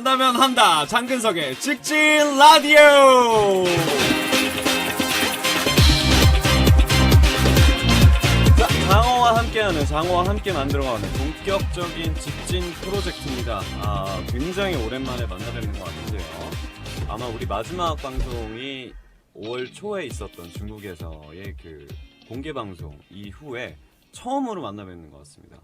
한다면 한다. 장근석의 직진 라디오. 자, 장어와 함께 만들어가는 본격적인 직진 프로젝트입니다. 굉장히 오랜만에 만나뵙는 것 같은데요. 아마 우리 마지막 방송이 5월 초에 있었던 중국에서의 그 공개 방송 이후에 처음으로 만나뵙는 것 같습니다.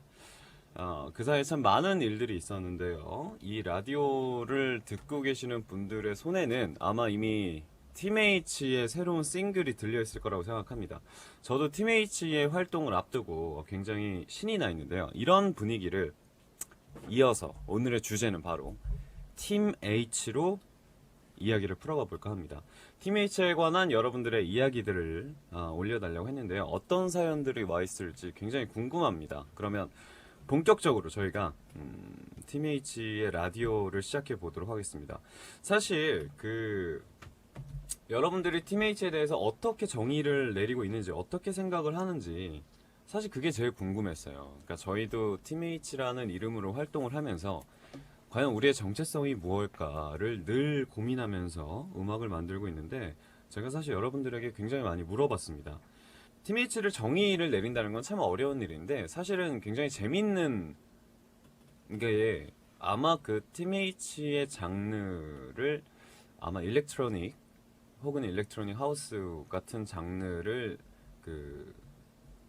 그 사이에 참 많은 일들이 있었는데요. 이 라디오를 듣고 계시는 분들의 손에는 아마 이미 팀H의 새로운 싱글이 들려있을 거라고 생각합니다. 저도 팀H의 활동을 앞두고 굉장히 신이 나 있는데요. 이런 분위기를 이어서 오늘의 주제는 바로 팀H로 이야기를 풀어가 볼까 합니다. 팀H에 관한 여러분들의 이야기들을 올려달라고 했는데요. 어떤 사연들이 와 있을지 굉장히 궁금합니다. 그러면 본격적으로 저희가 팀H의 라디오를 시작해 보도록 하겠습니다. 사실 여러분들이 팀H에 대해서 어떻게 정의를 내리고 있는지, 어떻게 생각을 하는지 사실 그게 제일 궁금했어요. 그러니까 저희도 팀H라는 이름으로 활동을 하면서 과연 우리의 정체성이 무엇일까를 늘 고민하면서 음악을 만들고 있는데, 제가 사실 여러분들에게 굉장히 많이 물어봤습니다. 팀H를 정의를 내린다는 건 참 어려운 일인데, 사실은 굉장히 재밌는 게, 아마 그 팀H의 장르를 아마 일렉트로닉 혹은 일렉트로닉 하우스 같은 장르를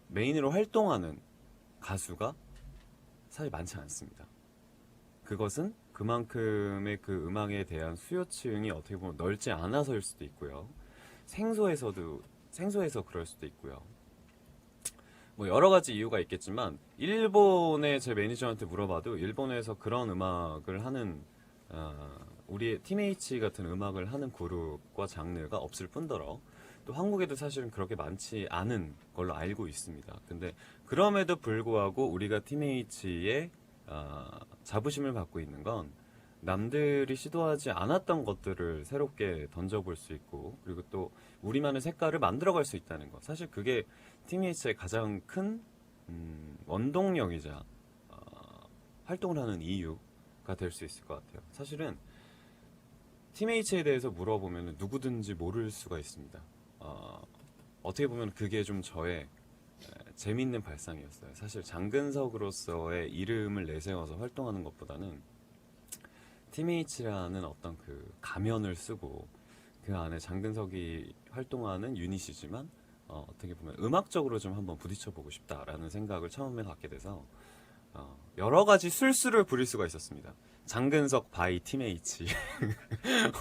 메인으로 활동하는 가수가 사실 많지 않습니다. 그것은 그만큼의 그 음악에 대한 수요층이 어떻게 보면 넓지 않아서일 수도 있고요. 생소해서 그럴 수도 있고요. 뭐 여러 가지 이유가 있겠지만, 일본의 제 매니저한테 물어봐도 일본에서 그런 음악을 하는 우리의 팀H 같은 음악을 하는 그룹과 장르가 없을 뿐더러 또 한국에도 사실은 그렇게 많지 않은 걸로 알고 있습니다. 근데 그럼에도 불구하고 우리가 팀H의 자부심을 갖고 있는 건 남들이 시도하지 않았던 것들을 새롭게 던져볼 수 있고, 그리고 또 우리만의 색깔을 만들어갈 수 있다는 것. 사실 그게 팀H의 가장 큰 원동력이자 활동을 하는 이유가 될 수 있을 것 같아요. 사실은 팀H에 대해서 물어보면 누구든지 모를 수가 있습니다. 어떻게 보면 그게 좀 저의 재밌는 발상이었어요. 사실 장근석으로서의 이름을 내세워서 활동하는 것보다는 팀H라는 어떤 그 가면을 쓰고 그 안에 장근석이 활동하는 유닛이지만 어떻게 보면 음악적으로 좀 한번 부딪혀보고 싶다라는 생각을 처음에 갖게 돼서 여러 가지 술수를 부릴 수가 있었습니다. 장근석 바이 팀H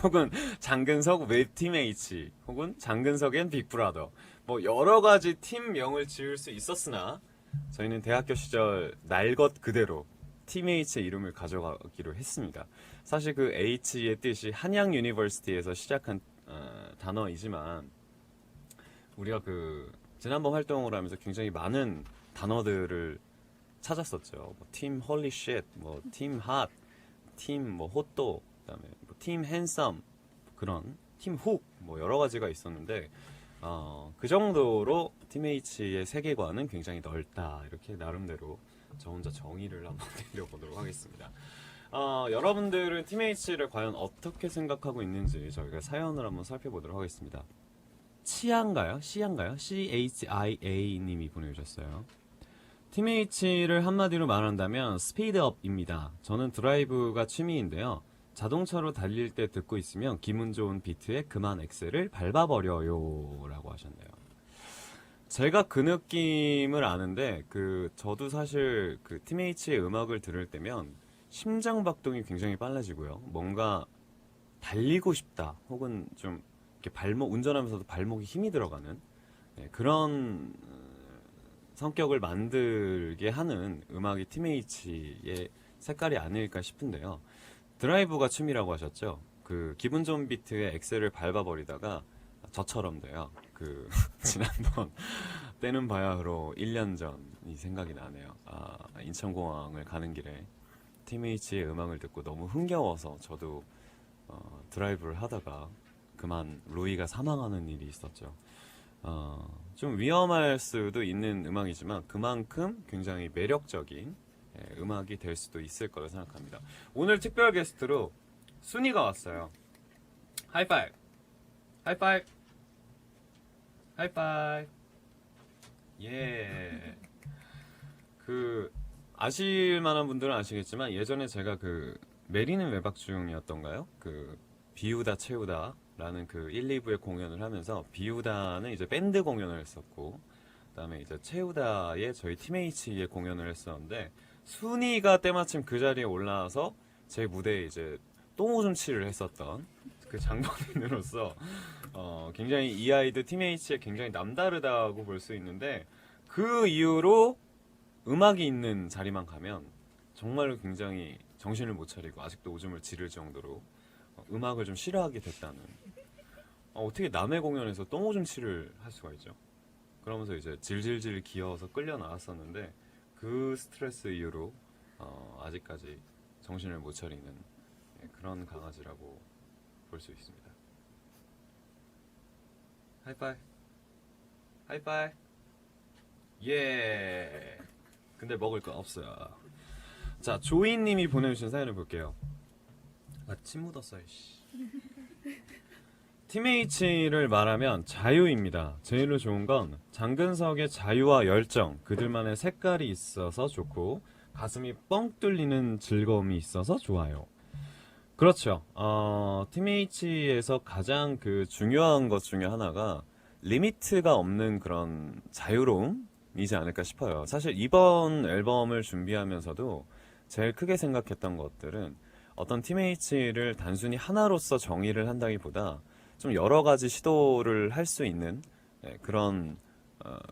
혹은 장근석 웹 팀H 혹은 장근석 앤 빅브라더, 뭐 여러 가지 팀명을 지을 수 있었으나 저희는 대학교 시절 날 것 그대로 팀H의 이름을 가져가기로 했습니다. 사실 그 H의 뜻이 한양 유니버시티에서 시작한 단어이지만, 우리가 지난번 활동을 하면서 굉장히 많은 단어들을 찾았었죠. 팀 홀리 쉣, 팀 핫, 팀 호또, 그다음에 팀 핸섬, 그런 팀 훅, 여러 가지가 있었는데 그 정도로 팀H의 세계관은 굉장히 넓다. 이렇게 나름대로 저 혼자 정의를 한번 내려보도록 하겠습니다. 여러분들은 팀H를 과연 어떻게 생각하고 있는지 저희가 사연을 한번 살펴보도록 하겠습니다. 치아인가요? CHIA 님이 보내주셨어요. 팀H를 한마디로 말한다면 스피드업입니다. 저는 드라이브가 취미인데요. 자동차로 달릴 때 듣고 있으면 기분 좋은 비트에 그만 엑셀을 밟아버려요 라고 하셨네요. 제가 그 느낌을 아는데, 저도 사실 팀H의 음악을 들을 때면 심장박동이 굉장히 빨라지고요. 뭔가 달리고 싶다, 혹은 좀 이렇게 운전하면서도 발목에 힘이 들어가는 그런 성격을 만들게 하는 음악이 팀H의 색깔이 아닐까 싶은데요. 드라이브가 취미라고 하셨죠? 기분 좋은 비트에 엑셀을 밟아버리다가 저처럼 돼요. 지난번 때는 바야흐로 1년 전이 생각이 나네요. 인천공항을 가는 길에 팀H의 음악을 듣고 너무 흥겨워서 저도 드라이브를 하다가 그만 루이가 사망하는 일이 있었죠. 좀 위험할 수도 있는 음악이지만 그만큼 굉장히 매력적인 음악이 될 수도 있을 거라 생각합니다. 오늘 특별 게스트로 순이가 왔어요. 하이파이브. 하이파이브. 하이파이브. 예. 그 아실 만한 분들은 아시겠지만 예전에 제가 그 메리는 외박 중이었던가요? 그 비우다 채우다라는 그 1, 2부의 공연을 하면서 비우다는 이제 밴드 공연을 했었고 그다음에 이제 채우다의 저희 팀H의 공연을 했었는데 순이가 때마침 그 자리에 올라와서 제 무대에 이제 똥오줌치를 했었던 그 장본인으로서 굉장히 이 아이들 팀H에 굉장히 남다르다고 볼 수 있는데 그 이후로 음악이 있는 자리만 가면 정말로 굉장히 정신을 못 차리고 아직도 오줌을 지를 정도로 음악을 좀 싫어하게 됐다는 어떻게 남의 공연에서 똥오줌치를 할 수가 있죠. 그러면서 이제 질질질 기어서 끌려 나왔었는데 그 스트레스 이후로 아직까지 정신을 못 차리는 그런 강아지라고 볼 수 있습니다. 하이파이 하이파이 예. 근데 먹을 거 없어요. 자, 조이님이 보내주신 사연을 볼게요. 아, 침 묻었어요. 씨. 팀 H를 말하면 자유입니다. 제일로 좋은 건 장근석의 자유와 열정, 그들만의 색깔이 있어서 좋고 가슴이 뻥 뚫리는 즐거움이 있어서 좋아요. 그렇죠. 팀 H에서 가장 그 중요한 것 중에 하나가 리미트가 없는 그런 자유로움이지 않을까 싶어요. 사실 이번 앨범을 준비하면서도 제일 크게 생각했던 것들은 어떤 팀 H를 단순히 하나로서 정의를 한다기보다 좀 여러 가지 시도를 할 수 있는 그런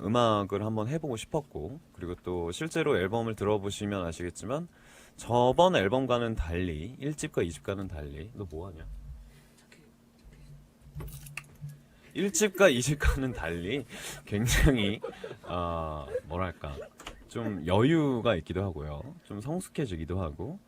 음악을 한번 해보고 싶었고 그리고 또 실제로 앨범을 들어보시면 아시겠지만 저번 앨범과는 달리 1집과 2집과는 달리 너 뭐하냐? 1집과 2집과는 달리 굉장히 뭐랄까 좀 여유가 있기도 하고요. 좀 성숙해지기도 하고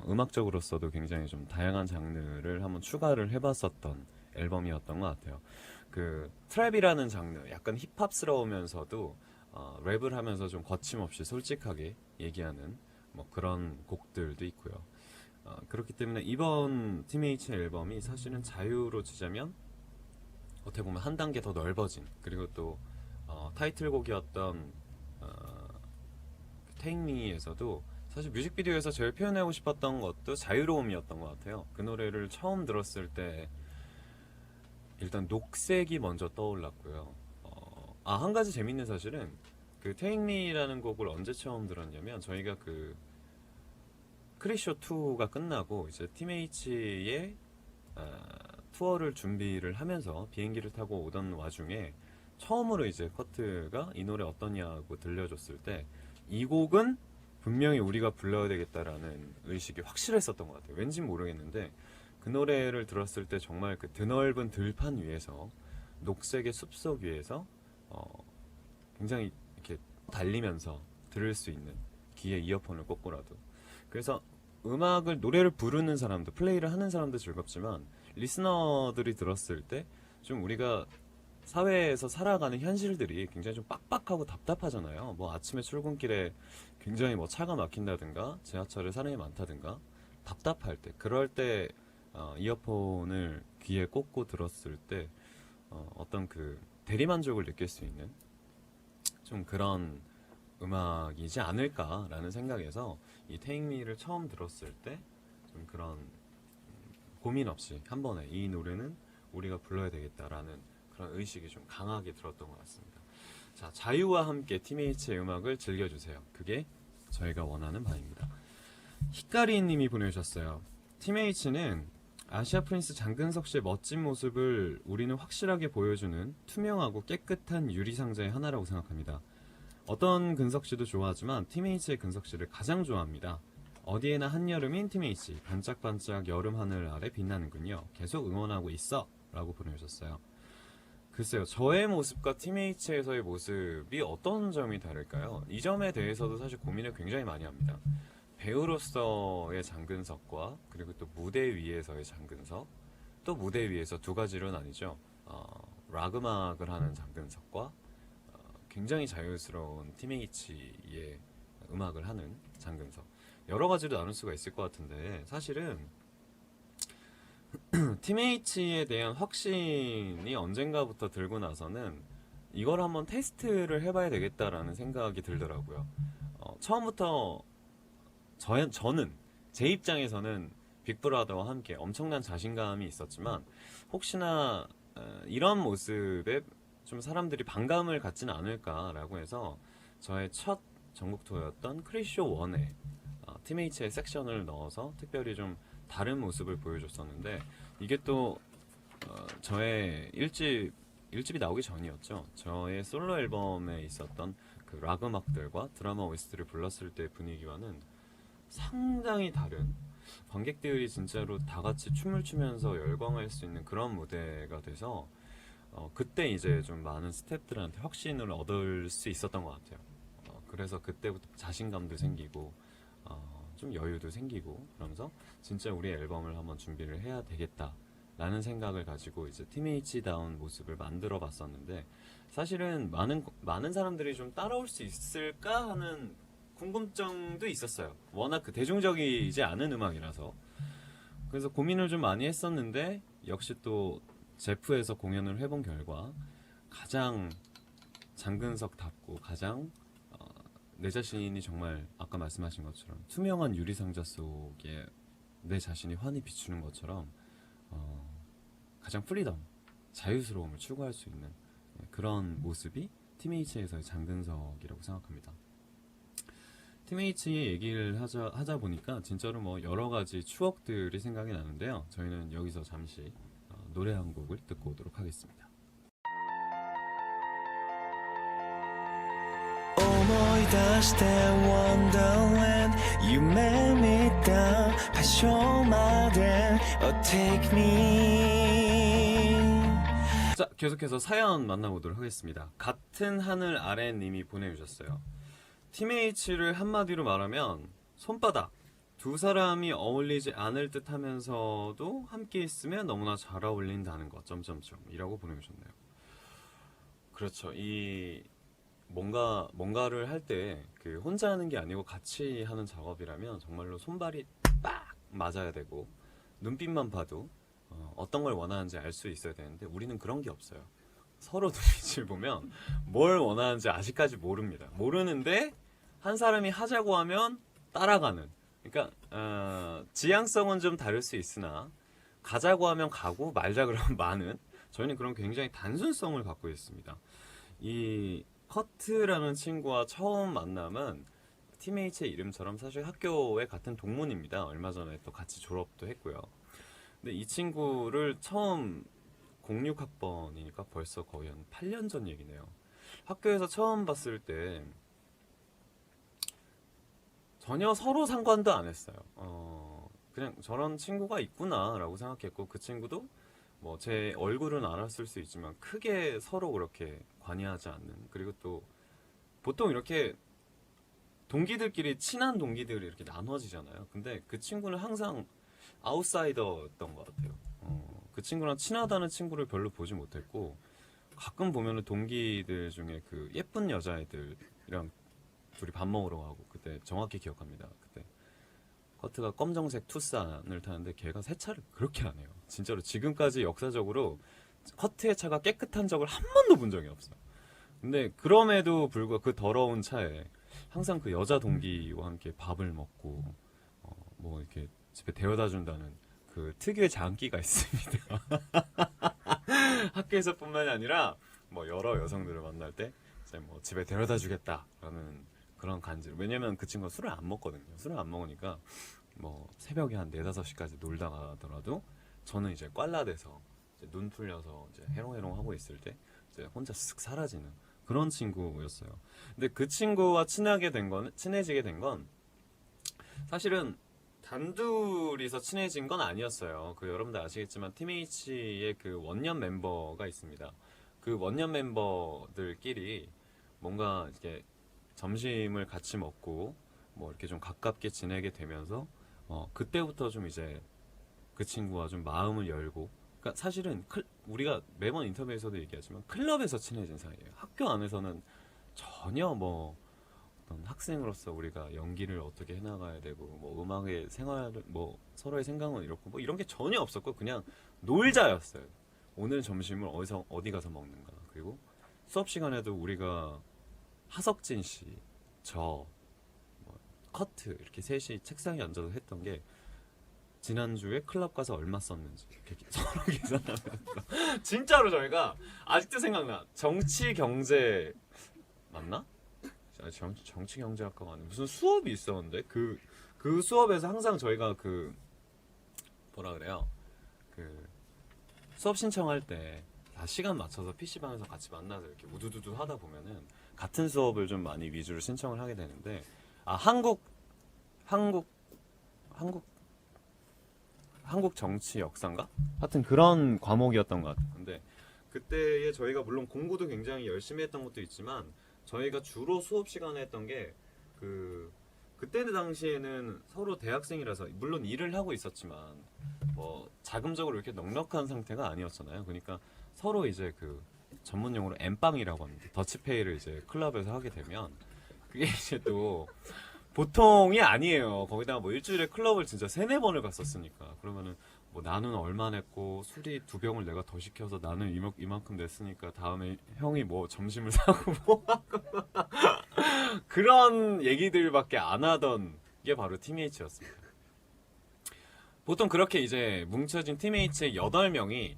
음악적으로서도 굉장히 좀 다양한 장르를 한번 추가를 해봤었던 앨범이었던 것 같아요. 그 트랩이라는 장르, 약간 힙합스러우면서도 랩을 하면서 좀 거침없이 솔직하게 얘기하는 뭐 그런 곡들도 있고요. 그렇기 때문에 이번 팀 H 앨범이 사실은 자유로 치자면 어떻게 보면 한 단계 더 넓어진 그리고 또 타이틀곡이었던 Take Me에서도 사실 뮤직비디오에서 제일 표현하고 싶었던 것도 자유로움이었던 것 같아요. 그 노래를 처음 들었을 때 일단 녹색이 먼저 떠올랐고요. 한 가지 재밌는 사실은 그 Take Me라는 곡을 언제 처음 들었냐면 저희가 그 크리쇼 2가 끝나고 이제 팀 H의 투어를 준비를 하면서 비행기를 타고 오던 와중에 처음으로 이제 커트가 이 노래 어떠냐고 들려줬을 때 이 곡은 분명히 우리가 불러야 되겠다라는 의식이 확실했었던 것 같아요. 왠지 모르겠는데 그 노래를 들었을 때 정말 그 드넓은 들판 위에서 녹색의 숲속 위에서 굉장히 이렇게 달리면서 들을 수 있는 귀에 이어폰을 꽂고라도 그래서 음악을 노래를 부르는 사람도 플레이를 하는 사람도 즐겁지만 리스너들이 들었을 때 좀 우리가 사회에서 살아가는 현실들이 굉장히 좀 빡빡하고 답답하잖아요. 뭐 아침에 출근길에 굉장히 뭐 차가 막힌다든가 지하철에 사람이 많다든가 답답할 때 그럴 때 이어폰을 귀에 꽂고 들었을 때 어떤 그 대리만족을 느낄 수 있는 좀 그런 음악이지 않을까라는 생각에서 이 Take Me를 처음 들었을 때 좀 그런 고민 없이 한 번에 이 노래는 우리가 불러야 되겠다라는 그런 의식이 좀 강하게 들었던 것 같습니다. 자, 자유와 함께 팀 H의 음악을 즐겨주세요. 그게 저희가 원하는 바입니다. 히카리님이 보내주셨어요. 팀 H는 아시아 프린스 장근석 씨의 멋진 모습을 우리는 확실하게 보여주는 투명하고 깨끗한 유리상자의 하나라고 생각합니다. 어떤 근석 씨도 좋아하지만 팀 H의 근석 씨를 가장 좋아합니다. 어디에나 한여름인 팀 H 반짝반짝 여름 하늘 아래 빛나는군요. 계속 응원하고 있어 라고 보내주셨어요. 글쎄요, 저의 모습과 팀 H에서의 모습이 어떤 점이 다를까요? 이 점에 대해서도 사실 고민을 굉장히 많이 합니다. 배우로서의 장근석과 그리고 또 무대 위에서의 장근석, 또 무대 위에서 두 가지로 나뉘죠. 락 음악을 하는 장근석과 굉장히 자유스러운 팀 H의 음악을 하는 장근석. 여러 가지로 나눌 수가 있을 것 같은데 사실은 팀H에 대한 확신이 언젠가부터 들고 나서는 이걸 한번 테스트를 해봐야 되겠다라는 생각이 들더라고요. 처음부터 저는 제 입장에서는 빅브라더와 함께 엄청난 자신감이 있었지만 혹시나 이런 모습에 좀 사람들이 반감을 갖지는 않을까라고 해서 저의 첫 전국 투어였던 크리쇼 1에 팀H의 섹션을 넣어서 특별히 좀 다른 모습을 보여줬었는데 이게 또 저의 일집이 나오기 전이었죠. 저의 솔로 앨범에 있었던 그 락 음악들과 드라마 OST를 불렀을 때 분위기와는 상당히 다른, 관객들이 진짜로 다 같이 춤을 추면서 열광할 수 있는 그런 무대가 돼서 그때 이제 좀 많은 스태프들한테 확신을 얻을 수 있었던 것 같아요. 그래서 그때부터 자신감도 생기고 좀 여유도 생기고 그러면서 진짜 우리 앨범을 한번 준비를 해야 되겠다 라는 생각을 가지고 이제 팀H다운 모습을 만들어 봤었는데 사실은 많은 사람들이 좀 따라올 수 있을까 하는 궁금증도 있었어요. 워낙 그 대중적이지 않은 음악이라서. 그래서 고민을 좀 많이 했었는데 역시 또 제프에서 공연을 해본 결과 가장 장근석답고 가장 내 자신이 정말 아까 말씀하신 것처럼 투명한 유리상자 속에 내 자신이 환히 비추는 것처럼 가장 프리덤, 자유스러움을 추구할 수 있는 그런 모습이 팀H에서의 장근석이라고 생각합니다. 팀H 얘기를 하자 보니까 진짜로 뭐 여러 가지 추억들이 생각이 나는데요. 저희는 여기서 잠시 노래 한 곡을 듣고 오도록 하겠습니다. 思い出して Wonderland 夢見た場所まで Oh take me 자, 계속해서 사연 만나보도록 하겠습니다. 같은 하늘 아래 님이 보내주셨어요. 팀H를 한마디로 말하면 손바닥. 두 사람이 어울리지 않을 듯 하면서도 함께 있으면 너무나 잘 어울린다는 것 점점점 이라고 보내주셨네요. 그렇죠. 이 뭔가를 할 때 그 혼자 하는 게 아니고 같이 하는 작업이라면 정말로 손발이 빡 맞아야 되고 눈빛만 봐도 어떤 걸 원하는지 알 수 있어야 되는데 우리는 그런 게 없어요. 서로 눈빛을 보면 뭘 원하는지 아직까지 모릅니다. 모르는데 한 사람이 하자고 하면 따라가는. 그러니까 지향성은 좀 다를 수 있으나 가자고 하면 가고 말자 그러면 마는. 저희는 그런 굉장히 단순성을 갖고 있습니다. 이 커트라는 친구와 처음 만남은 팀H의 이름처럼 사실 학교의 같은 동문입니다. 얼마 전에 또 같이 졸업도 했고요. 근데 이 친구를 처음 06학번이니까 벌써 거의 한 8년 전 얘기네요. 학교에서 처음 봤을 때 전혀 서로 상관도 안 했어요. 그냥 저런 친구가 있구나 라고 생각했고 그 친구도 뭐 제 얼굴은 알았을 수 있지만 크게 서로 그렇게 관여하지 않는. 그리고 또 보통 이렇게 동기들끼리 친한 동기들이 이렇게 나눠지잖아요. 근데 그 친구는 항상 아웃사이더였던 것 같아요. 그 친구랑 친하다는 친구를 별로 보지 못했고 가끔 보면은 동기들 중에 그 예쁜 여자애들이랑 둘이 밥 먹으러 가고 그때 정확히 기억합니다. 그때 커트가 검정색 투싼을 타는데 걔가 세차를 그렇게 안 해요. 진짜로 지금까지 역사적으로 커트의 차가 깨끗한 적을 한 번도 본 적이 없어요. 근데 그럼에도 불구하고 그 더러운 차에 항상 그 여자 동기와 함께 밥을 먹고 뭐 이렇게 집에 데려다 준다는 그 특유의 장기가 있습니다. 학교에서뿐만이 아니라 뭐 여러 여성들을 만날 때 이제 뭐 집에 데려다 주겠다라는 그런 간지. 왜냐면 그 친구가 술을 안 먹거든요. 술을 안 먹으니까 뭐 새벽에 한 4, 5시까지 놀다 가더라도 저는 이제 꽐라돼서 이제 눈 풀려서 이제 해롱해롱 하고 있을 때 이제 혼자 쓱 사라지는 그런 친구였어요. 근데 그 친구와 친해지게 된 건 사실은 단둘이서 친해진 건 아니었어요. 그 여러분들 아시겠지만 팀H의 그 원년 멤버가 있습니다. 그 원년 멤버들끼리 뭔가 이렇게 점심을 같이 먹고 뭐 이렇게 좀 가깝게 지내게 되면서 그때부터 좀 이제 그 친구와 좀 마음을 열고. 그러니까 사실은 우리가 매번 인터뷰에서도 얘기하지만 클럽에서 친해진 사이예요. 학교 안에서는 전혀 뭐 어떤 학생으로서 우리가 연기를 어떻게 해나가야 되고 뭐 음악의 생활 뭐 서로의 생각은 이렇고 뭐 이런 게 전혀 없었고 그냥 놀자였어요. 오늘 점심을 어디 가서 먹는가. 그리고 수업 시간에도 우리가 하석진 씨, 저, 뭐 커트 이렇게 셋이 책상에 앉아서 했던 게 지난주에 클럽 가서 얼마 썼는지 이렇게 서로 계산하면서 진짜로 저희가 아직도 생각나. 정치 경제 맞나? 아니, 정치 경제학과가 아니고 무슨 수업이 있었는데 그 수업에서 항상 저희가 그 뭐라 그래요? 그 수업 신청할 때 다 시간 맞춰서 PC방에서 같이 만나서 이렇게 우두두두 하다 보면은 같은 수업을 좀 많이 위주로 신청을 하게 되는데 한국 정치 역사인가? 하여튼 그런 과목이었던 것 같아요. 근데 그때에 저희가 물론 공부도 굉장히 열심히 했던 것도 있지만 저희가 주로 수업 시간에 했던 게 그때 당시에는 서로 대학생이라서 물론 일을 하고 있었지만 뭐 자금적으로 이렇게 넉넉한 상태가 아니었잖아요. 그러니까 서로 이제 그 전문 용어로 엠빵이라고 하는데 더치페이를 이제 클럽에서 하게 되면 그게 이제 또 보통이 아니에요. 거기다가 뭐 일주일에 클럽을 진짜 3-4번을 갔었으니까 그러면은 뭐 나는 얼마 냈고 술이 2병을 내가 더 시켜서 나는 이만큼 냈으니까 다음에 형이 뭐 점심을 사고 뭐 하고 그런 얘기들밖에 안 하던 게 바로 팀H였습니다. 보통 그렇게 이제 뭉쳐진 팀H의 8명이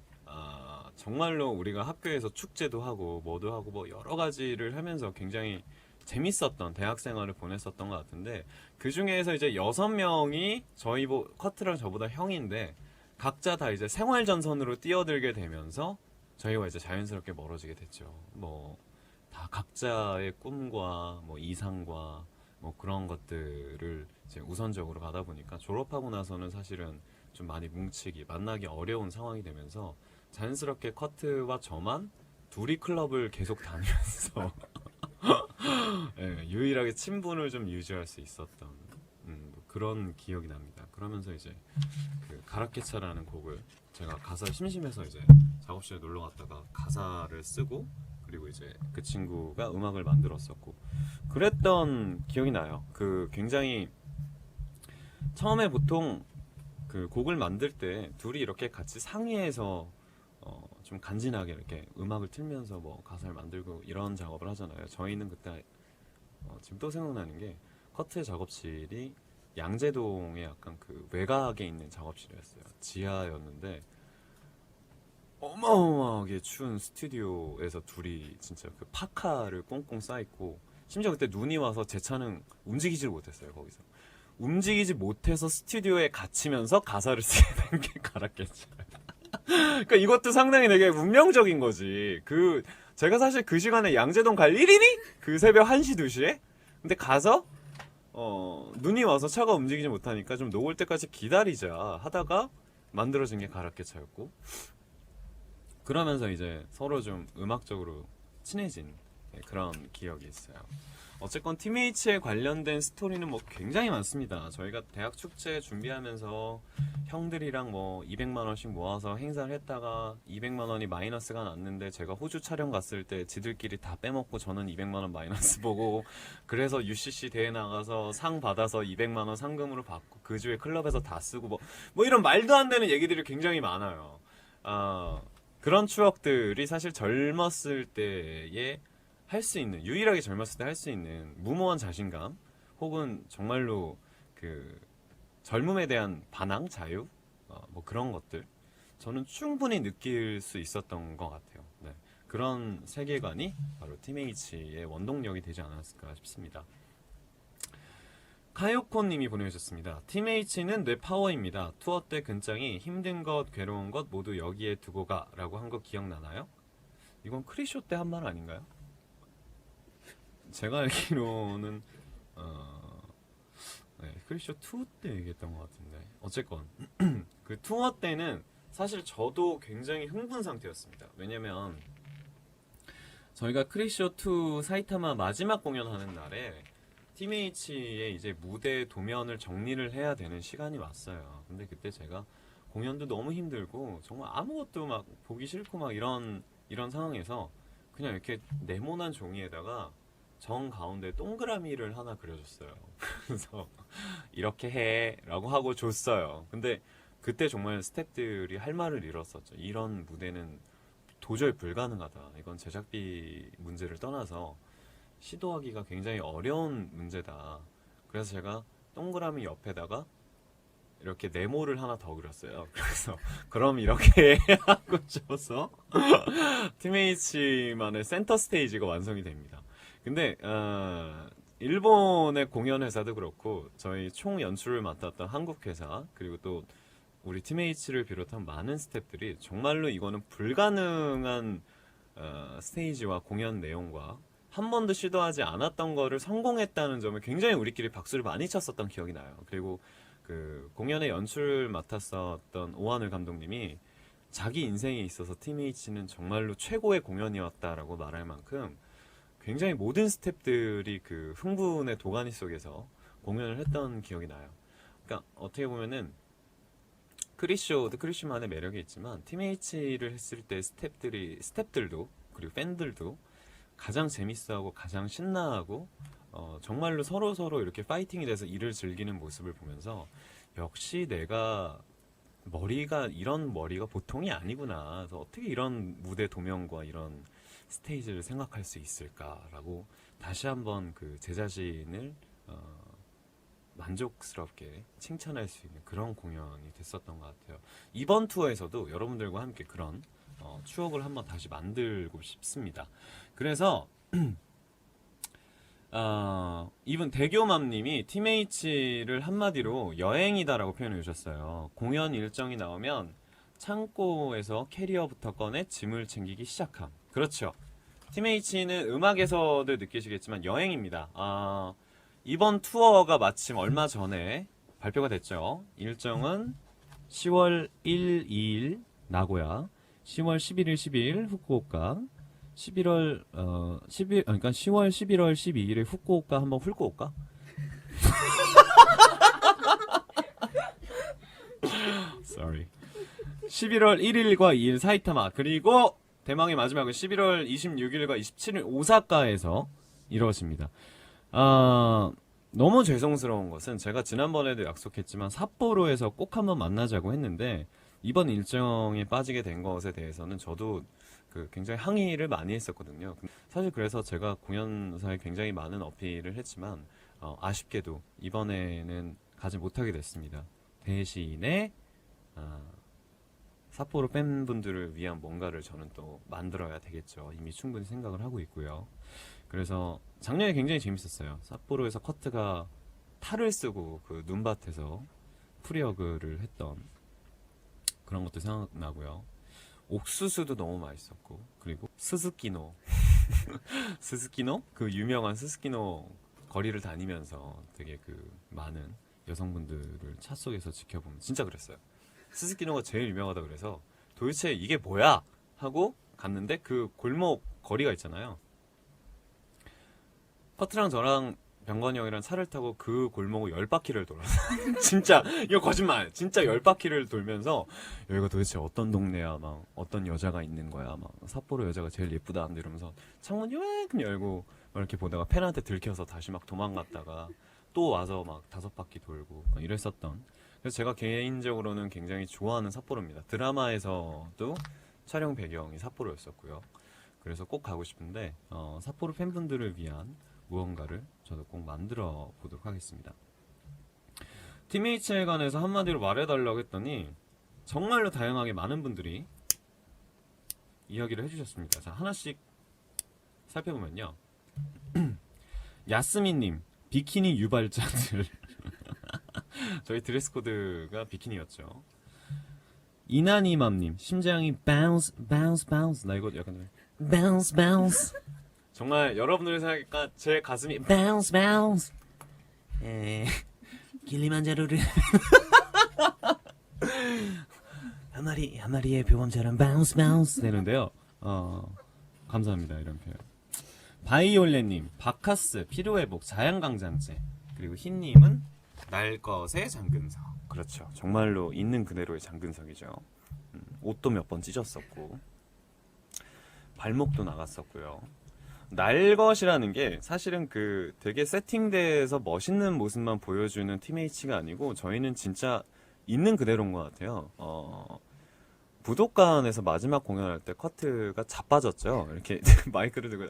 정말로 우리가 학교에서 축제도 하고 뭐도 하고 뭐 여러 가지를 하면서 굉장히 재밌었던 대학 생활을 보냈었던 것 같은데 그 중에서 이제 6명이 커트랑 저보다 형인데 각자 다 이제 생활전선으로 뛰어들게 되면서 저희와 이제 자연스럽게 멀어지게 됐죠. 뭐 다 각자의 꿈과 뭐 이상과 뭐 그런 것들을 이제 우선적으로 가다 보니까 졸업하고 나서는 사실은 좀 많이 만나기 어려운 상황이 되면서 자연스럽게 커트와 저만 둘이 클럽을 계속 다니면서 네, 유일하게 친분을 좀 유지할 수 있었던 그런 기억이 납니다. 그러면서 이제 그 가라케차라는 곡을 제가 가사 심심해서 이제 작업실에 놀러 갔다가 가사를 쓰고 그리고 이제 그 친구가 음악을 만들었었고 그랬던 기억이 나요. 그 굉장히 처음에 보통 그 곡을 만들 때 둘이 이렇게 같이 상의해서 좀 간지나게 이렇게 음악을 틀면서 뭐 가사를 만들고 이런 작업을 하잖아요. 저희는 그때 지금 또 생각나는 게 커트의 작업실이 양재동에 약간 그 외곽에 있는 작업실이었어요. 지하였는데 어마어마하게 추운 스튜디오에서 둘이 진짜 그 파카를 꽁꽁 싸입고 심지어 그때 눈이 와서 제 차는 움직이지를 못했어요. 거기서 움직이지 못해서 스튜디오에 갇히면서 가사를 쓰게 된 게 가라겠죠. 그러니까 이것도 상당히 되게 운명적인 거지. 제가 사실 그 시간에 양재동 갈 일이니? 그 새벽 1시 2시에? 근데 가서 눈이 와서 차가 움직이지 못하니까 좀 녹을 때까지 기다리자 하다가 만들어진 게 가라케차였고 그러면서 이제 서로 좀 음악적으로 친해진 그런 기억이 있어요. 어쨌건 팀H에 관련된 스토리는 뭐 굉장히 많습니다. 저희가 대학 축제 준비하면서 형들이랑 뭐 200만 원씩 모아서 행사를 했다가 200만 원이 마이너스가 났는데 제가 호주 촬영 갔을 때 지들끼리 다 빼먹고 저는 200만 원 마이너스 보고 그래서 UCC 대회 나가서 상 받아서 200만 원 상금으로 받고 그 주에 클럽에서 다 쓰고 뭐 이런 말도 안 되는 얘기들이 굉장히 많아요. 그런 추억들이 사실 젊었을 때에 할 수 있는 유일하게 젊었을 때 할 수 있는 무모한 자신감 혹은 정말로 그 젊음에 대한 반항, 자유 뭐 그런 것들 저는 충분히 느낄 수 있었던 것 같아요. 네. 그런 세계관이 바로 팀H의 원동력이 되지 않았을까 싶습니다. 카요코님이 보내주셨습니다. 팀H는 내 파워입니다. 투어 때 근장이 힘든 것, 괴로운 것 모두 여기에 두고 가라고 한 거 기억나나요? 이건 크리쇼 때 한 말 아닌가요? 제가 알기로는 크리쇼 2 때 얘기했던 것 같은데 어쨌건 그 투어 때는 사실 저도 굉장히 흥분 상태였습니다. 왜냐면 저희가 크리쇼 2 사이타마 마지막 공연하는 날에 팀H의 이제 무대 도면을 정리를 해야 되는 시간이 왔어요. 근데 그때 제가 공연도 너무 힘들고 정말 아무것도 막 보기 싫고 막 이런 상황에서 그냥 이렇게 네모난 종이에다가 정 가운데 동그라미를 하나 그려줬어요. 그래서 이렇게 해라고 하고 줬어요. 근데 그때 정말 스태프들이 할 말을 잃었었죠. 이런 무대는 도저히 불가능하다. 이건 제작비 문제를 떠나서 시도하기가 굉장히 어려운 문제다. 그래서 제가 동그라미 옆에다가 이렇게 네모를 하나 더 그렸어요. 그래서 그럼 이렇게 하고 줘서 팀H만의 센터 스테이지가 완성이 됩니다. 근데 일본의 공연 회사도 그렇고 저희 총 연출을 맡았던 한국 회사 그리고 또 우리 팀H를 비롯한 많은 스태프들이 정말로 이거는 불가능한 스테이지와 공연 내용과 한 번도 시도하지 않았던 거를 성공했다는 점을 굉장히 우리끼리 박수를 많이 쳤었던 기억이 나요. 그리고 그 공연의 연출을 맡았었던 오하늘 감독님이 자기 인생에 있어서 팀H는 정말로 최고의 공연이었다라고 말할 만큼 굉장히 모든 스태프들이 그 흥분의 도가니 속에서 공연을 했던 기억이 나요. 그러니까 어떻게 보면은 크리쇼도 크리쇼만의 매력이 있지만 팀H를 했을 때 스태프들도 그리고 팬들도 가장 재밌어하고 가장 신나하고 정말로 서로 이렇게 파이팅이 돼서 일을 즐기는 모습을 보면서 역시 내가 이런 머리가 보통이 아니구나. 그래서 어떻게 이런 무대 도명과 이런 스테이지를 생각할 수 있을까라고 다시 한번 그 제 자신을 만족스럽게 칭찬할 수 있는 그런 공연이 됐었던 것 같아요. 이번 투어에서도 여러분들과 함께 그런 추억을 한번 다시 만들고 싶습니다. 그래서 이분 대교맘님이 팀H를 한마디로 여행이다라고 표현해 주셨어요. 공연 일정이 나오면 창고에서 캐리어부터 꺼내 짐을 챙기기 시작함. 그렇죠. 팀H는 음악에서도 느끼시겠지만 여행입니다. 이번 투어가 마침 얼마 전에 발표가 됐죠. 일정은 10월 1, 2일 나고야, 10월 11일, 12일 후쿠오카, 10월 11월 12일에 후쿠오카 한번 훑고 올까? Sorry. 11월 1일과 2일 사이타마 그리고 대망의 마지막은 11월 26일과 27일 오사카에서 이루어집니다. 너무 죄송스러운 것은 제가 지난번에도 약속했지만 삿포로에서 꼭 한번 만나자고 했는데 이번 일정에 빠지게 된 것에 대해서는 저도 굉장히 항의를 많이 했었거든요. 사실 그래서 제가 공연사에 굉장히 많은 어필을 했지만 아쉽게도 이번에는 가지 못하게 됐습니다. 대신에 삿포로 팬분들을 위한 뭔가를 저는 또 만들어야 되겠죠. 이미 충분히 생각을 하고 있고요. 그래서 작년에 굉장히 재밌었어요. 삿포로에서 커트가 탈을 쓰고 그 눈밭에서 프리어그를 했던 그런 것도 생각나고요. 옥수수도 너무 맛있었고 그리고 스스키노 스스키노? 그 유명한 스스키노 거리를 다니면서 되게 그 많은 여성분들을 차 속에서 지켜보면 진짜 그랬어요. 스스키노가 제일 유명하다 그래서 도대체 이게 뭐야? 하고 갔는데 그 골목 거리가 있잖아요. 커트랑 저랑 병건이 형이랑 차를 타고 그 골목을 10바퀴를 돌아서 진짜 이거 거짓말 진짜 10바퀴를 돌면서 여기가 도대체 어떤 동네야 막 어떤 여자가 있는 거야 막 삿포로 여자가 제일 예쁘다 이러면서 창문 요만큼 열고 막 이렇게 보다가 팬한테 들켜서 다시 막 도망갔다가 또 와서 막 5바퀴 돌고 막 이랬었던. 그래서 제가 개인적으로는 굉장히 좋아하는 삿포로입니다. 드라마에서도 촬영 배경이 삿포로였었고요. 그래서 꼭 가고 싶은데 삿포로 팬분들을 위한 무언가를 저도 꼭 만들어 보도록 하겠습니다. 팀H에 관해서 한마디로 말해달라고 했더니 정말로 다양하게 많은 분들이 이야기를 해주셨습니다. 자, 하나씩 살펴보면요. 야스미님, 비키니 유발자들. 저희 드레스 코드가 비키니였죠. 이나니맘님, 심장이 bounce, bounce, bounce. 나 이거 약간 bounce, bounce. 정말 여러분들의 생각과 제 가슴이 bounce, bounce. 길리만자로를 한 마리의 표범처럼 bounce, bounce 되는데요. 감사합니다 이런 표현. 바이올렛님, 바카스, 피로회복, 자양강장제. 그리고 흰님은 날 것의 장근석. 그렇죠. 정말로 있는 그대로의 장근석이죠. 옷도 몇 번 찢었었고 발목도 나갔었고요. 날것이라는 게 사실은 그 되게 세팅돼서 멋있는 모습만 보여주는 TMH가 아니고 저희는 진짜 있는 그대로인 것 같아요. 부둣관에서 마지막 공연할 때 커트가 자빠졌죠. 이렇게 마이크를 들고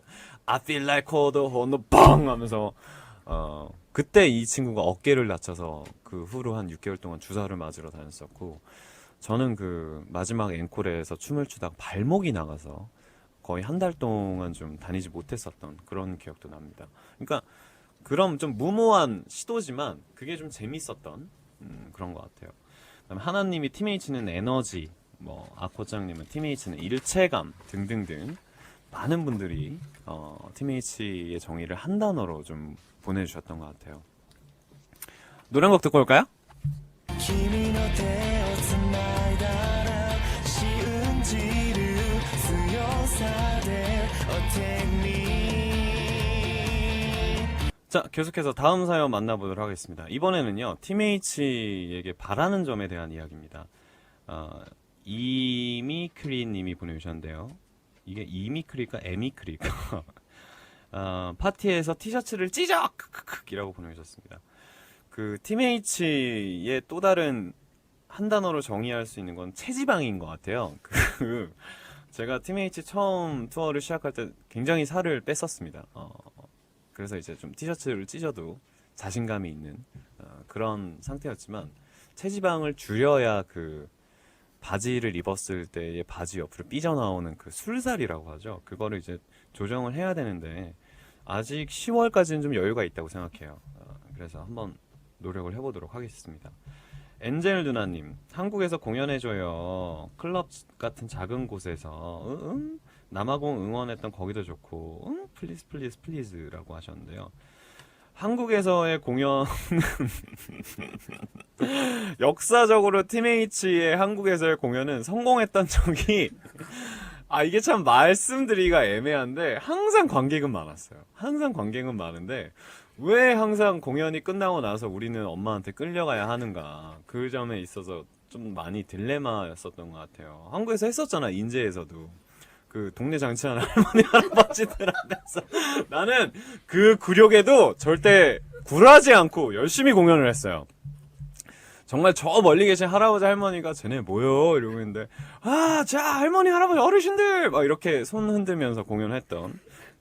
I feel like cold on the bang 하면서 그때 이 친구가 어깨를 다쳐서 그 후로 한 6개월 동안 주사를 맞으러 다녔었고 저는 그 마지막 앵콜에서 춤을 추다가 발목이 나가서 거의 한 달 동안 좀 다니지 못했었던 그런 기억도 납니다. 그러니까 그런 좀 무모한 시도지만 그게 좀 재밌었던 그런 것 같아요. 그다음에 하나님이 TMH는 에너지, 뭐 아코짱님은 TMH는 일체감 등등등 많은 분들이 TMH의 정의를 한 단어로 좀 보내주셨던 것 같아요. 노래 한 곡 듣고 올까요? 君の手をつないだら信じる強さで Oh take me 자, 계속해서 다음 사연 만나보도록 하겠습니다. 이번에는요, TMH에게 바라는 점에 대한 이야기입니다. 이미크리님이 보내주셨는데요. 이게 이미크리일까 에미크리일까? 파티에서 티셔츠를 찢어! 이라고 보내주셨습니다. 그 TMH의 또 다른 한 단어로 정의할 수 있는 건 체지방인 것 같아요. 제가 TMH 처음 투어를 시작할 때 굉장히 살을 뺐었습니다. 그래서 이제 좀 티셔츠를 찢어도 자신감이 있는 그런 상태였지만 체지방을 줄여야 그 바지를 입었을 때의 바지 옆으로 삐져나오는 그 술살이라고 하죠. 그거를 이제 조정을 해야 되는데 아직 10월까지는 좀 여유가 있다고 생각해요. 그래서 한번 노력을 해보도록 하겠습니다. 엔젤 누나님, 한국에서 공연해줘요. 클럽 같은 작은 곳에서 남아공 응원했던 거기도 좋고 플리즈 플리즈 플리즈라고 하셨는데요. 한국에서의 공연은 역사적으로 TMH의 한국에서의 공연은 성공했던 적이 이게 참 말씀드리기가 애매한데 항상 관객은 많았어요. 항상 관객은 많은데 왜 항상 공연이 끝나고 나서 우리는 엄마한테 끌려가야 하는가, 그 점에 있어서 좀 많이 딜레마였었던 것 같아요. 한국에서 했었잖아. 인제에서도 그 동네 장치하는 할머니 할아버지들한테서 나는 그 굴욕에도 절대 굴하지 않고 열심히 공연을 했어요. 정말 저 멀리 계신 할아버지 할머니가 쟤네 뭐요? 이러고 있는데 자 할머니 할아버지 어르신들 막 이렇게 손 흔들면서 공연했던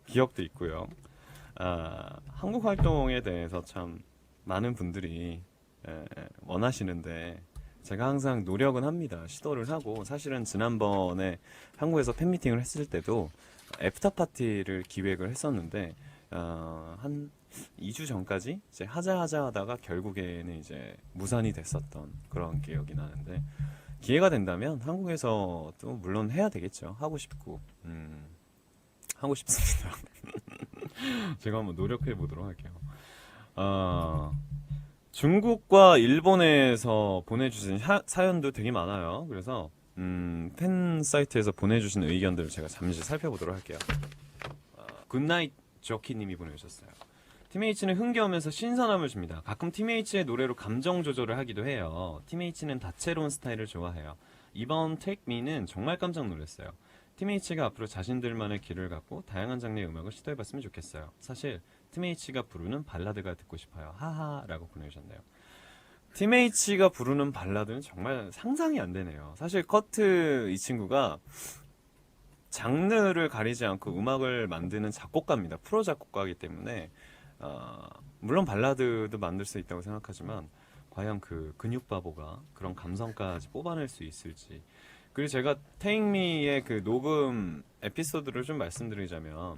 기억도 있고요. 한국 활동에 대해서 참 많은 분들이 원하시는데 제가 항상 노력은 합니다. 시도를 하고 사실은 지난번에 한국에서 팬미팅을 했을 때도 애프터 파티를 기획을 했었는데 한 2주 전까지 이제 하자 하다가 결국에는 이제 무산이 됐었던 그런 기억이 나는데 기회가 된다면 한국에서 또 물론 해야 되겠죠. 하고 싶고 하고 싶습니다. 제가 한번 노력해 보도록 할게요. 중국과 일본에서 보내주신 사연도 되게 많아요. 그래서 팬 사이트에서 보내주신 의견들을 제가 잠시 살펴보도록 할게요. 굿나잇 저키님이 보내주셨어요. TMH는 흥겨우면서 신선함을 줍니다. 가끔 TMH의 노래로 감정 조절을 하기도 해요. TMH는 다채로운 스타일을 좋아해요. 이번 Take Me는 정말 깜짝 놀랐어요. TMH가 앞으로 자신들만의 길을 갖고 다양한 장르의 음악을 시도해봤으면 좋겠어요. 사실 TMH가 부르는 발라드가 듣고 싶어요. 하하라고 보내주셨네요. TMH가 부르는 발라드는 정말 상상이 안 되네요. 사실 커트 이 친구가 장르를 가리지 않고 음악을 만드는 작곡가입니다. 프로 작곡가이기 때문에 물론 발라드도 만들 수 있다고 생각하지만 과연 그 근육바보가 그런 감성까지 뽑아낼 수 있을지. 그리고 제가 Take Me의 그 녹음 에피소드를 좀 말씀드리자면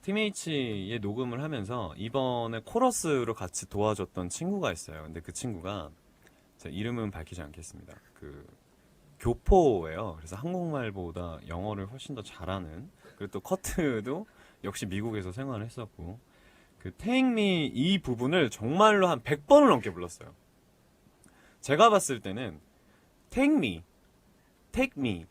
TMH의 녹음을 하면서 이번에 코러스로 같이 도와줬던 친구가 있어요. 근데 그 친구가 제 이름은 밝히지 않겠습니다. 그 교포예요. 그래서 한국말보다 영어를 훨씬 더 잘하는, 그리고 또 커트도 역시 미국에서 생활을 했었고, 그 Take Me 이 부분을 정말로 한 100번을 넘게 불렀어요. 제가 봤을 때는 Take Me, Take Me,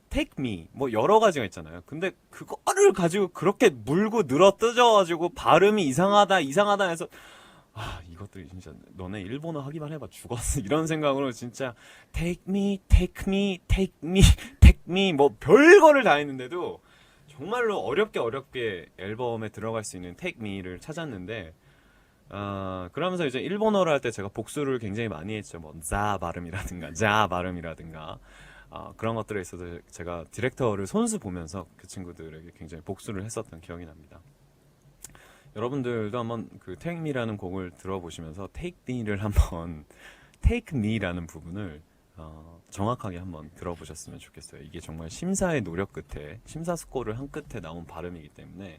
Take Me 뭐 여러 가지가 있잖아요. 근데 그거를 가지고 그렇게 물고 늘어 뜯어가지고 발음이 이상하다 해서 이것들이 진짜 너네 일본어 하기만 해봐 죽었어 이런 생각으로 진짜 Take me, take me, take me, take me 뭐 별거를 다 했는데도 정말로 어렵게 앨범에 들어갈 수 있는 Take Me를 찾았는데 그러면서 이제 일본어를 할 때 제가 복수를 굉장히 많이 했죠. 뭐 자 발음이라든가 자 발음이라든가 그런 것들에 있어서 제가 디렉터를 손수 보면서 그 친구들에게 굉장히 복수를 했었던 기억이 납니다. 여러분들도 한번 그 Take Me라는 곡을 들어보시면서 Take Me를 한번 Take Me라는 부분을 정확하게 한번 들어보셨으면 좋겠어요. 이게 정말 심사의 노력 끝에 심사숙고를 한 끝에 나온 발음이기 때문에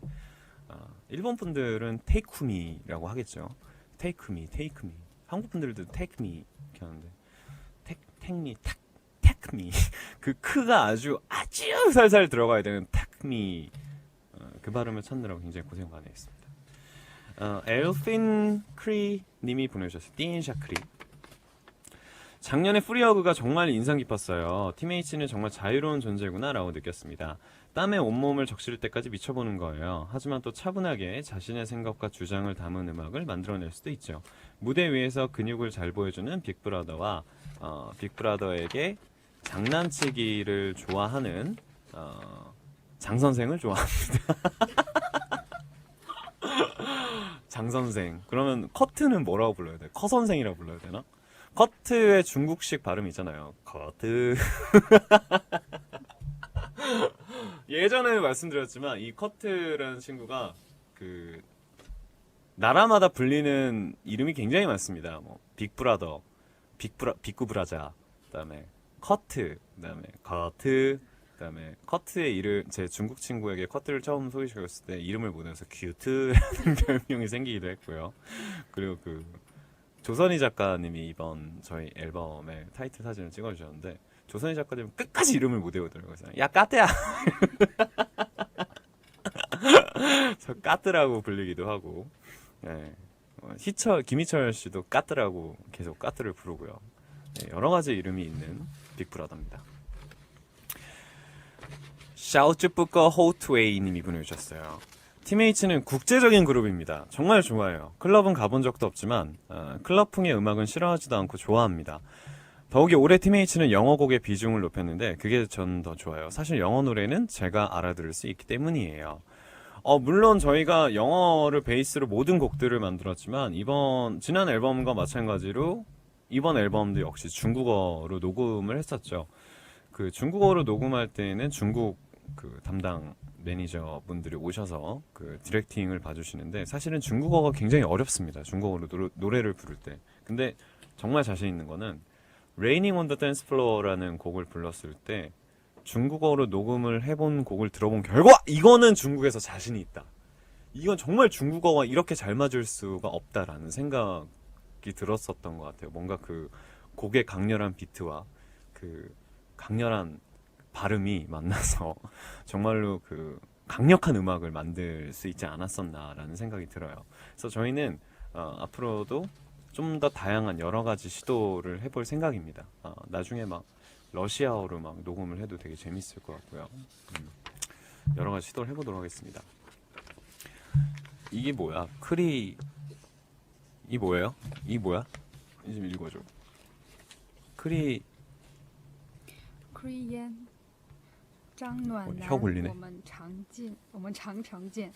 일본 분들은 Take Me라고 하겠죠. Take Me, Take Me. 한국 분들도 Take Me 이렇게 하는데 Take Me, Take Me 그 크가 아주 살살 들어가야 되는 Take Me 그 발음을 찾느라고 굉장히 고생 많이 했습니다. 엘핀 크리 님이 보내주셨어요. 띠인샤크리. 작년에 프리허그가 정말 인상 깊었어요. 팀H는 정말 자유로운 존재구나 라고 느꼈습니다. 땀에 온몸을 적실 때까지 미쳐보는 거예요. 하지만 또 차분하게 자신의 생각과 주장을 담은 음악을 만들어낼 수도 있죠. 무대 위에서 근육을 잘 보여주는 빅브라더와 빅브라더에게 장난치기를 좋아하는 장선생을 좋아합니다. 장선생. 그러면 커트는 뭐라고 불러야 돼? 커선생이라고 불러야 되나? 커트의 중국식 발음이 있잖아요. 커트. 예전에 말씀드렸지만 이 커트라는 친구가 그 나라마다 불리는 이름이 굉장히 많습니다. 뭐 빅브라더, 빅구브라자, 그다음에 커트, 그다음에 커트, 그다음에 커트의 이름 제 중국 친구에게 커트를 처음 소개시켰을 때 이름을 못 외워서 큐트라는 별명이 생기기도 했고요. 그리고 그 조선희 작가님이 이번 저희 앨범의 타이틀 사진을 찍어주셨는데 조선희 작가님은 끝까지 이름을 못 외우더라고요. 야 까뜨야. 저 까뜨라고 불리기도 하고, 네. 김희철 씨도 까뜨라고 계속 까뜨를 부르고요. 네, 여러 가지 이름이 있는 빅브라더입니다. 샤오쯔뿌꺼 호트웨이 님이 보내주셨어요. 팀H는 국제적인 그룹입니다. 정말 좋아해요. 클럽은 가본 적도 없지만 클럽풍의 음악은 싫어하지도 않고 좋아합니다. 더욱이 올해 팀H는 영어곡의 비중을 높였는데 그게 전 더 좋아요. 사실 영어 노래는 제가 알아들을 수 있기 때문이에요. 물론 저희가 영어를 베이스로 모든 곡들을 만들었지만 지난 앨범과 마찬가지로 이번 앨범도 역시 중국어로 녹음을 했었죠. 그 중국어로 녹음할 때는 중국 그 담당 매니저 분들이 오셔서 그 디렉팅을 봐주시는데 사실은 중국어가 굉장히 어렵습니다. 중국어로 노래를 부를 때. 근데 정말 자신 있는 거는 Raining on the Dance Floor라는 곡을 불렀을 때 중국어로 녹음을 해본 곡을 들어본 결과 이거는 중국에서 자신이 있다. 이건 정말 중국어와 이렇게 잘 맞을 수가 없다라는 생각이 들었었던 것 같아요. 뭔가 그 곡의 강렬한 비트와 그 강렬한 발음이 만나서 정말로 그 강력한 음악을 만들 수 있지 않았었나라는 생각이 들어요. 그래서 저희는 앞으로도 좀 더 다양한 여러 가지 시도를 해볼 생각입니다. 나중에 막 러시아어로 막 녹음을 해도 되게 재밌을 것 같고요. 여러 가지 시도를 해보도록 하겠습니다. 이게 뭐야? 이 뭐예요? 이 뭐야? 좀 읽어줘. 크리엔 짱暖男 혀 굴리네. 我们常常见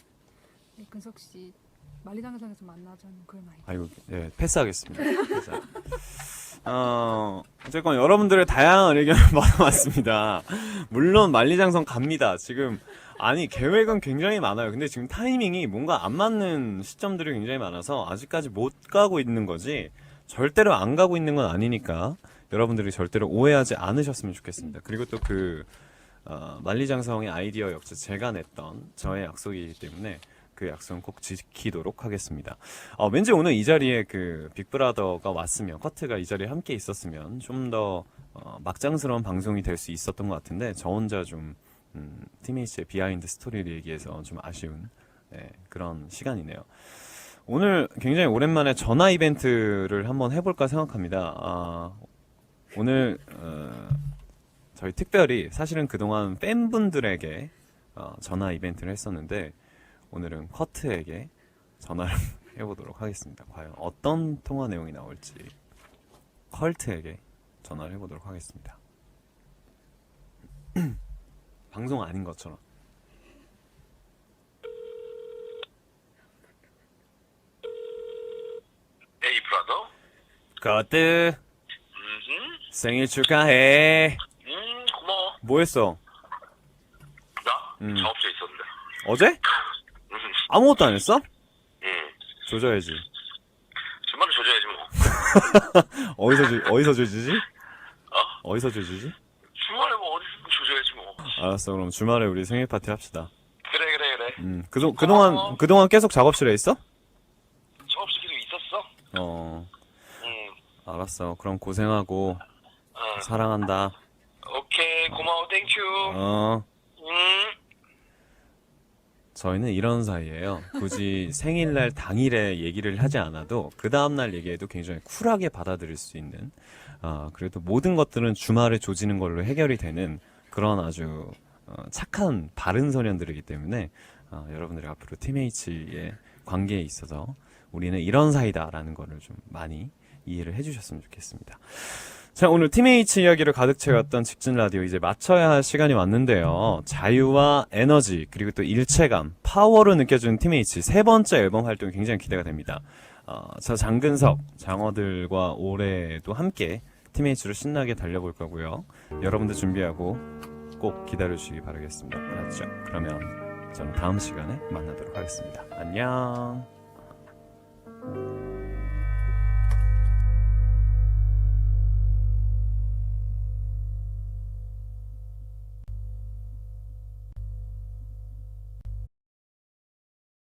근석 씨 만리장성에서 만나자는 그걸 많이 아이고, 네, 패스하겠습니다. 어쨌건 여러분들의 다양한 의견을 받아봤습니다. 물론 만리장성 갑니다. 지금 계획은 굉장히 많아요. 근데 지금 타이밍이 뭔가 안 맞는 시점들이 굉장히 많아서 아직까지 못 가고 있는 거지 절대로 안 가고 있는 건 아니니까 여러분들이 절대로 오해하지 않으셨으면 좋겠습니다. 그리고 또 만리장성의 아이디어 역시 제가 냈던 저의 약속이기 때문에 그 약속은 꼭 지키도록 하겠습니다. 왠지 오늘 이 자리에 그 빅브라더가 왔으면, 커트가 이 자리에 함께 있었으면 좀 더 막장스러운 방송이 될 수 있었던 것 같은데 저 혼자 좀 팀H의 비하인드 스토리를 얘기해서 좀 아쉬운 그런 시간이네요. 오늘 굉장히 오랜만에 전화 이벤트를 한번 해볼까 생각합니다. 오늘 저희 특별히 사실은 그동안 팬분들에게 전화 이벤트를 했었는데 오늘은 커트에게 전화를 해보도록 하겠습니다. 과연 어떤 통화 내용이 나올지 컬트에게 전화를 해보도록 하겠습니다. 방송 아닌 것처럼. 거드 생일 축하해. 고마워. 뭐 했어? 나 음. 작업실에 있었는데. 어제? 아무것도 안 했어? 응. 조져야지. 주말에 조져야지 뭐. 어디서 조지지? 어디서 조지지? 주말에 뭐 어디서든 조져야지 뭐. 알았어. 그럼 주말에 우리 생일 파티 합시다. 그래. 그동안 계속 작업실에 있어? 작업실 계속 있었어? 응. 알았어. 그럼 고생하고 사랑한다. 오케이, 고마워, 땡큐. 저희는 이런 사이예요. 굳이 생일날 당일에 얘기를 하지 않아도 그 다음날 얘기해도 굉장히 쿨하게 받아들일 수 있는 그래도 모든 것들은 주말에 조지는 걸로 해결이 되는 그런 아주 착한 바른 소년들이기 때문에 여러분들이 앞으로 팀H의 관계에 있어서 우리는 이런 사이다라는 거를 좀 많이 이해를 해주셨으면 좋겠습니다. 자, 오늘 팀H 이야기를 가득 채웠던 직진 라디오 이제 마쳐야 할 시간이 왔는데요. 자유와 에너지 그리고 또 일체감, 파워로 느껴지는 팀H 세 번째 앨범 활동이 굉장히 기대가 됩니다. 저 장근석, 장어들과 올해도 함께 팀H로 신나게 달려볼 거고요. 여러분들 준비하고 꼭 기다려주시기 바라겠습니다. 알았죠? 그러면 저는 다음 시간에 만나도록 하겠습니다. 안녕.